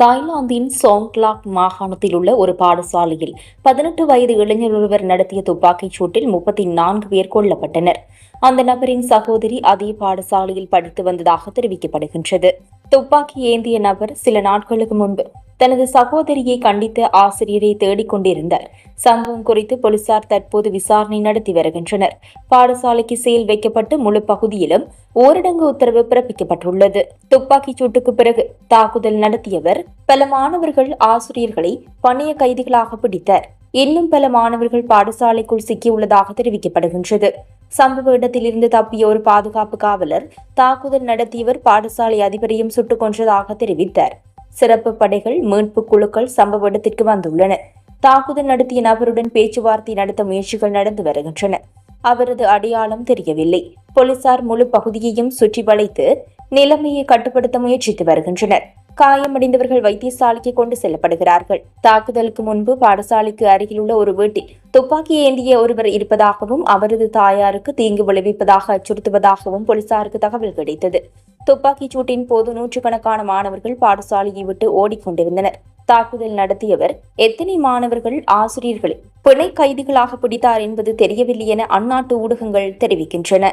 தாய்லாந்தின் சோங்லாக் மாகாணத்தில் உள்ள ஒரு பாடசாலையில் 18 வயது இளைஞர் ஒருவர் நடத்திய துப்பாக்கிச் சூட்டில் 34 பேர் கொல்லப்பட்டனர். அந்த நபரின் சகோதரி அதே பாடசாலையில் படித்து வந்ததாக தெரிவிக்கப்படுகின்றது. துப்பாக்கி ஏந்திய நபர் சில நாட்களுக்கு முன்பு தனது சகோதரியை கண்டித்த ஆசிரியரை தேடிக் கொண்டிருந்தார். சம்பவம் குறித்து போலீசார் தற்போது விசாரணை நடத்தி வருகின்றனர். பாடசாலைக்கு சீல் வைக்கப்பட்டு முழு பகுதியிலும் ஊரடங்கு உத்தரவு பிறப்பிக்கப்பட்டுள்ளது. துப்பாக்கிச் சூட்டுக்கு பிறகு தாக்குதல் நடத்தியவர் பல மாணவர்கள், ஆசிரியர்களை பணைய கைதிகளாக பிடித்தார். இன்னும் பல மாணவர்கள் பாடசாலைக்குள் சிக்கியுள்ளதாக தெரிவிக்கப்படுகின்றது. சம்பவ இடத்திலிருந்து தப்பிய ஒரு பாதுகாப்பு காவலர் தாக்குதல் நடத்தியவர் பாடசாலை அதிபரையும் சுட்டுக் கொன்றதாக தெரிவித்தார். சிறப்பு படைகள், மீட்பு குழுக்கள் சம்பவ இடத்திற்கு வந்துள்ளன. தாக்குதல் நடத்திய நபருடன் பேச்சுவார்த்தை நடத்த முயற்சிகள் நடந்து வருகின்றன. அவரது அடையாளம் தெரியவில்லை. போலீசார் முழு பகுதியையும் சுற்றி வளைத்து நிலைமையை கட்டுப்படுத்த முயற்சித்து வருகின்றனர். காயமடைந்தவர்கள் வைத்தியசாலைக்கு கொண்டு செல்லப்படுகிறார்கள். தாக்குதலுக்கு முன்பு பாடசாலைக்கு அருகில் உள்ள ஒரு வீட்டில் துப்பாக்கி ஏந்திய ஒருவர் இருப்பதாகவும் அவரது தாயாருக்கு தீங்கு விளைவிப்பதாக அச்சுறுத்துவதாகவும் போலீசாருக்கு தகவல் கிடைத்தது. துப்பாக்கிச் சூட்டின் போது நூற்றுக்கணக்கான மாணவர்கள் பாடசாலையை விட்டு ஓடிக்கொண்டிருந்தனர். தாக்குதல் நடத்தியவர் எத்தனை மாணவர்கள், ஆசிரியர்களை பிணை கைதிகளாக பிடித்தார் என்பது தெரியவில்லை என அந்நாட்டு ஊடகங்கள் தெரிவிக்கின்றன.